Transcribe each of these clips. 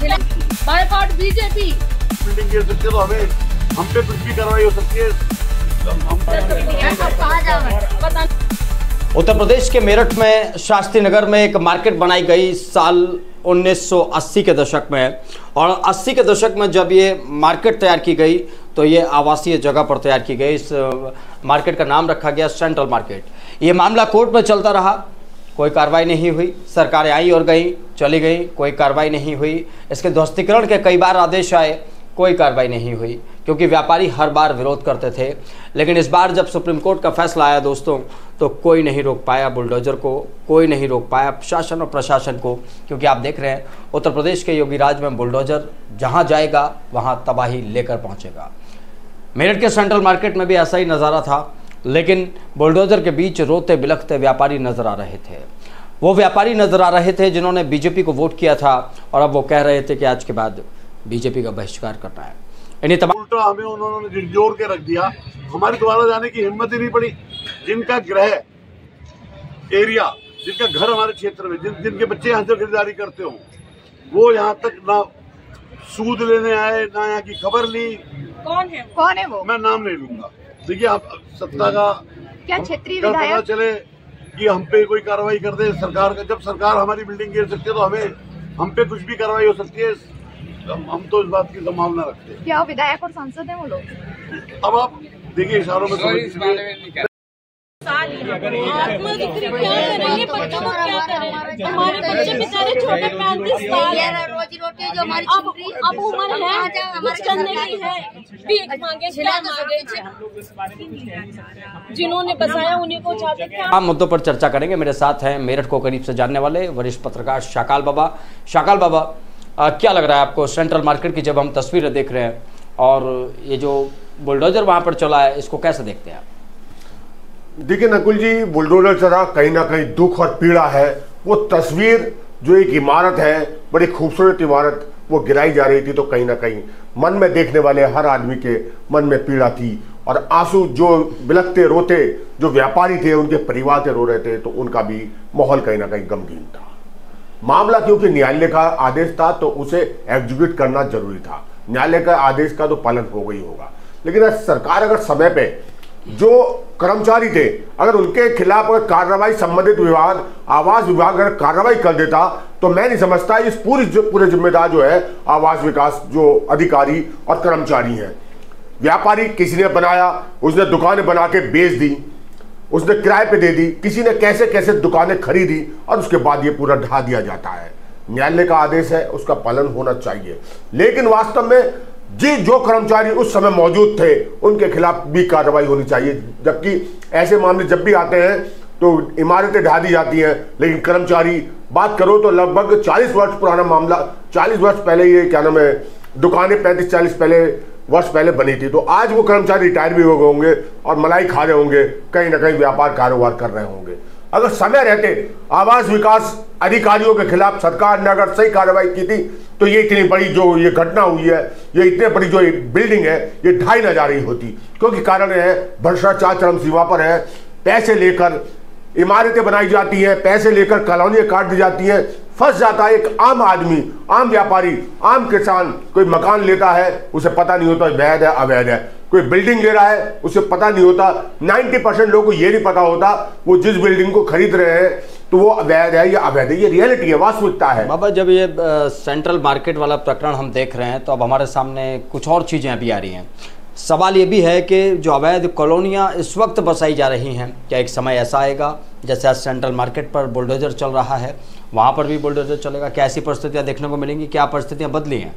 Boycott BJP. Building गिर सकती है तो हमें हम पे कुछ भी कार्रवाई हो सकती है। उत्तर प्रदेश के मेरठ में शास्त्री नगर में एक मार्केट बनाई गई साल 1980 के दशक में, और 80 के दशक में जब ये मार्केट तैयार की गई तो ये आवासीय जगह पर तैयार की गई। इस मार्केट का नाम रखा गया सेंट्रल मार्केट। ये मामला कोर्ट में चलता रहा, कोई कार्रवाई नहीं हुई। सरकारें आई और गई, चली गई, कोई कार्रवाई नहीं हुई। इसके ध्वस्तीकरण के कई बार आदेश आए, कोई कार्रवाई नहीं हुई, क्योंकि व्यापारी हर बार विरोध करते थे। लेकिन इस बार जब सुप्रीम कोर्ट का फैसला आया दोस्तों, तो कोई नहीं रोक पाया बुलडोजर को, कोई नहीं रोक पाया शासन और प्रशासन को। क्योंकि आप देख रहे हैं उत्तर प्रदेश के योगी राज में बुलडोजर जहां जाएगा वहां तबाही लेकर पहुंचेगा। मेरठ के सेंट्रल मार्केट में भी ऐसा ही नज़ारा था, लेकिन बुलडोजर के बीच रोते बिलखते व्यापारी नजर आ रहे थे। वो व्यापारी नजर आ रहे थे जिन्होंने बीजेपी को वोट किया था, और अब वो कह रहे थे कि आज के बाद बीजेपी का बहिष्कार करना है। उल्टा हमें उन्होंने झिझोर के रख दिया, हमारे द्वारा जाने की हिम्मत ही नहीं पड़ी। जिनका गृह एरिया, जिनका घर हमारे क्षेत्र में, जिनके बच्चे यहाँ से खरीदारी करते हो, वो यहाँ तक ना सूद लेने आए, ना यहाँ की खबर ली। कौन है वो? मैं नाम नहीं लूंगा। देखिए, आप सत्ता का क्या क्षेत्रीय पता विधायक चले कि हम पे कोई कार्रवाई कर दे सरकार का। जब सरकार हमारी बिल्डिंग गिर सकती है तो हमें हम पे कुछ भी कार्रवाई हो सकती है। हम तो इस बात की संभावना रखते हैं। क्या विधायक और सांसद हैं वो लोग? अब आप देखिए, इशारों में हमारे बच्चे बेचारे छोटे 35 साल, रोजी रोटी जो हमारी अब उम्र है कुछ करने की है, भीख मांगे, क्या मांगे? जिन्होंने बसाया उन्हीं को चाहते थे। आम मुद्दों पर चर्चा करेंगे। मेरे साथ हैं मेरठ को करीब से जानने वाले वरिष्ठ पत्रकार शाकाल बाबा। शाकाल बाबा, क्या लग रहा है आपको सेंट्रल मार्केट की जब हम तस्वीरें देख रहे हैं, और ये जो बुलडोजर वहां पर चला है, इसको कैसे देखते हैं आप? देखिए नकुल जी, बुलडोजर चला कहीं ना कहीं दुख और पीड़ा है। वो तस्वीर जो एक इमारत है, बड़ी खूबसूरत इमारत, वो गिराई जा रही थी, तो कहीं ना कहीं मन में देखने वाले हर आदमी के मन में पीड़ा थी, और आंसू जो बिलखते रोते जो व्यापारी थे, उनके परिवार के रो रहे थे, तो उनका भी माहौल कहीं ना कहीं गमगीन था। मामला क्योंकि न्यायालय का आदेश था तो उसे एग्जीक्यूट करना जरूरी था। न्यायालय का आदेश का तो पालन हो गई होगा, लेकिन सरकार अगर समय पे जो कर्मचारी थे, अगर उनके खिलाफ अगर कार्रवाई संबंधित विभाग, आवास विभाग अगर कार्रवाई कर देता, तो मैं नहीं समझता इस पूरे जिम्मेदार जो है आवास विकास जो अधिकारी और कर्मचारी हैं। व्यापारी किसी ने बनाया, उसने दुकानें बना के बेच दी, उसने किराए पे दे दी, किसी ने कैसे कैसे दुकानें खरीदी, और उसके बाद ये पूरा ढा दिया जाता है। न्यायालय का आदेश है, उसका पालन होना चाहिए। लेकिन वास्तव में जो कर्मचारी उस समय मौजूद थे, उनके खिलाफ भी कार्रवाई होनी चाहिए। जबकि ऐसे मामले जब भी आते हैं तो इमारतें ढा दी जाती हैं, लेकिन कर्मचारी बात करो तो लगभग 40 वर्ष पुराना मामला, 40 वर्ष पहले ये क्या नाम है, दुकानें 35-40 वर्ष पहले बनी थी, तो आज वो कर्मचारी रिटायर भी हो गए होंगे और मलाई खा रहे होंगे, कहीं ना कहीं व्यापार कारोबार कर रहे होंगे। अगर समय रहते आवास विकास अधिकारियों के खिलाफ सरकार ने अगर सही कार्रवाई की थी, तो ये इतनी बड़ी जो ये घटना हुई है, ये इतनी बड़ी जो बिल्डिंग है, ये ढाई न जा रही होती। क्योंकि कारण है भ्रष्टाचार चरम सीमा पर है। पैसे लेकर इमारतें बनाई जाती हैं, पैसे लेकर कॉलोनियां काट दी जाती हैं, फंस जाता है एक आम आदमी, आम व्यापारी, आम किसान। कोई मकान लेता है, उसे पता नहीं होता वैध है अवैध है। कोई बिल्डिंग ले रहा है, उसे पता नहीं होता। 90% लोगों को ये नहीं पता होता वो जिस बिल्डिंग को खरीद रहे हैं तो वो अवैध है या अवैध है। ये रियलिटी है, वास्तविकता है। बाबा, जब ये सेंट्रल मार्केट वाला प्रकरण हम देख रहे हैं, तो अब हमारे सामने कुछ और चीज़ें अभी आ रही हैं। सवाल ये भी है कि जो अवैध कॉलोनियाँ इस वक्त बसाई जा रही हैं, क्या एक समय ऐसा आएगा जैसे आज सेंट्रल मार्केट पर बुलडोजर चल रहा है, वहाँ पर भी बुलडोजर चलेगा? क्या ऐसी परिस्थितियाँ देखने को मिलेंगी? क्या परिस्थितियाँ बदली हैं?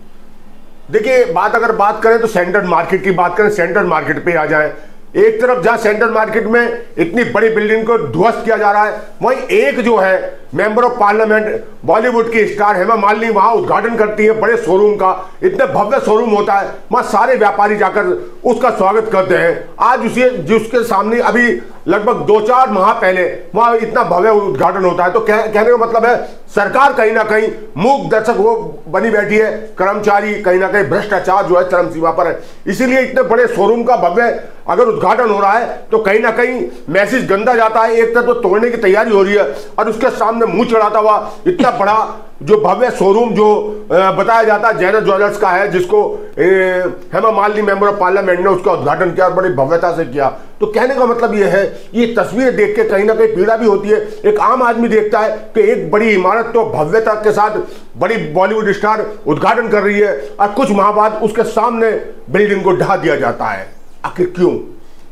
देखिए, अगर बात करें तो सेंट्रल मार्केट की बात करें, सेंट्रल मार्केट पे आ जाएं। एक तरफ जहां सेंट्रल मार्केट में इतनी बड़ी बिल्डिंग को ध्वस्त किया जा रहा है, वहीं एक जो है मेंबर ऑफ पार्लियामेंट बॉलीवुड की स्टार हेमा मालिनी वहां उद्घाटन करती है बड़े शोरूम का। इतने भव्य शोरूम होता है, वहां सारे व्यापारी जाकर उसका स्वागत करते हैं। आज जिसके सामने अभी लगभग 2-4 माह पहले वहां इतना भव्य उद्घाटन होता है। तो कहने का मतलब है सरकार कहीं ना कहीं मूक दर्शक वो बनी बैठी है, कर्मचारी कहीं ना कहीं भ्रष्टाचार जो है चरम सीमा पर है। इसीलिए इतने बड़े शोरूम का भव्य अगर उद्घाटन हो रहा है तो कहीं ना कहीं मैसेज गंदा जाता है। एक तरफ तो तोड़ने की तैयारी हो रही है और उसके सामने मुंह चढ़ाता हुआ इतना बड़ा जो भव्य शोरूम जो बताया जाता है जैना ज्वेलर्स का है, जिसको Hema Malini member of parliament ने उसका उद्घाटन किया और बड़ी भव्यता से किया। तो कहने का मतलब ये है, ये तस्वीर देख के कहीं ना कहीं पीड़ा भी होती है। एक आम आदमी देखता है कि एक बड़ी इमारत तो भव्यता के साथ बड़ी बॉलीवुड स्टार उद्घाटन कर रही है और कुछ माह बाद उसके सामने बिल्डिंग को ढहा दिया जाता है। आखिर क्यों?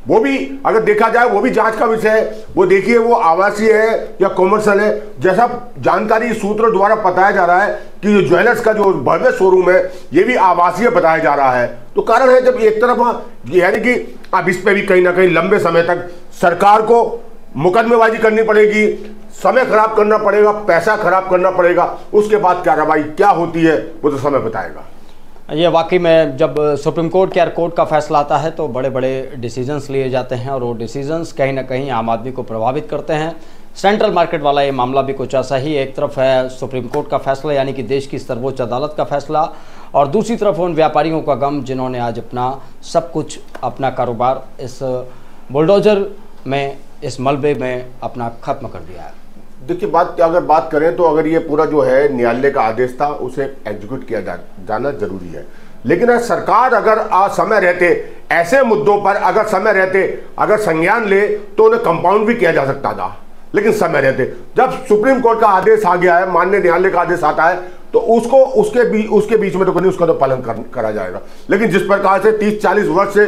वो भी अगर देखा जाए वो भी जांच का विषय है। वो देखिए वो आवासीय है या कॉमर्शियल है। जैसा जानकारी सूत्रों द्वारा बताया जा रहा है कि जो ज्वेलर्स का जो भव्य शोरूम है ये भी आवासीय बताया जा रहा है। तो कारण है जब एक तरफ यानी कि अब इस पे भी कहीं ना कहीं लंबे समय तक सरकार को मुकदमेबाजी करनी पड़ेगी, समय खराब करना पड़ेगा, पैसा खराब करना पड़ेगा, उसके बाद कार्रवाई क्या होती है वो तो समय बताएगा। ये वाकई में जब सुप्रीम कोर्ट या कोर्ट का फैसला आता है तो बड़े बड़े डिसीजंस लिए जाते हैं और वो डिसीजंस कहीं ना कहीं आम आदमी को प्रभावित करते हैं। सेंट्रल मार्केट वाला ये मामला भी कुछ ऐसा ही, एक तरफ है सुप्रीम कोर्ट का फैसला यानी कि देश की सर्वोच्च अदालत का फैसला, और दूसरी तरफ उन व्यापारियों का गम जिन्होंने आज अपना सब कुछ, अपना कारोबार इस बुलडोजर में, इस मलबे में अपना खत्म कर दिया है। देखिए अगर बात करें तो अगर ये पूरा जो है न्यायालय का आदेश था उसे एग्जीक्यूट किया जाना जरूरी है। लेकिन सरकार अगर समय रहते ऐसे मुद्दों पर अगर संज्ञान ले तो उन्हें कंपाउंड भी किया जा सकता था। लेकिन समय रहते जब सुप्रीम कोर्ट का आदेश आ गया है, माननीय न्यायालय का आदेश आता है तो उसके बीच में तो कहीं उसका तो पालन करा जाएगा। लेकिन जिस प्रकार से 30-40 वर्ष से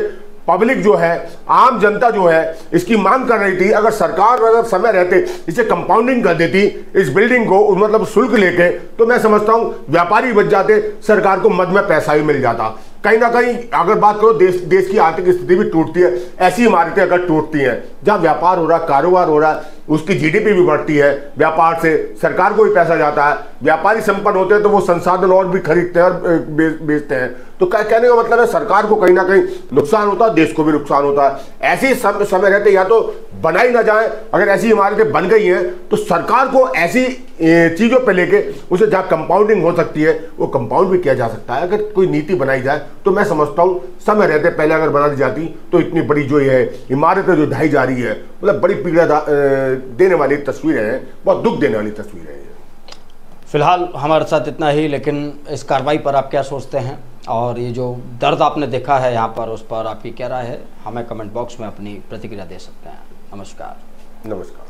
पब्लिक जो है, आम जनता जो है इसकी मांग कर रही थी, अगर सरकार अगर समय रहते इसे कंपाउंडिंग कर देती इस बिल्डिंग को, मतलब शुल्क लेके, तो मैं समझता हूं व्यापारी बच जाते, सरकार को मद में पैसा भी मिल जाता। कहीं ना कहीं अगर बात करो देश की आर्थिक स्थिति भी टूटती है। ऐसी इमारतें अगर टूटती हैं जहां व्यापार हो रहा, कारोबार हो रहा, उसकी जीडीपी भी बढ़ती है, व्यापार से सरकार को भी पैसा जाता है, व्यापारी संपन्न होते हैं तो वो संसाधन और भी खरीदते हैं और बेचते हैं। तो कहने का मतलब है सरकार को कहीं ना कहीं नुकसान होता है, देश को भी नुकसान होता है। ऐसे समय रहते या तो बनाई ना जाए, अगर ऐसी इमारतें बन गई हैं तो सरकार को ऐसी चीजों पे लेके उसे जहां कंपाउंडिंग हो सकती है वो कंपाउंड भी किया जा सकता है। अगर कोई नीति बनाई जाए तो मैं समझता हूं समय रहते पहले अगर बना दी जाती तो इतनी बड़ी जो है इमारतें जो ढाई जा रही है, मतलब बड़ी पीड़ा देने वाली तस्वीरें हैं, बहुत दुख देने वाली तस्वीरें हैं। फिलहाल हमारे साथ इतना ही, लेकिन इस कार्रवाई पर आप क्या सोचते हैं और ये जो दर्द आपने देखा है यहाँ पर, उस पर आपकी क्या राय है? हमें कमेंट बॉक्स में अपनी प्रतिक्रिया दे सकते हैं। नमस्कार।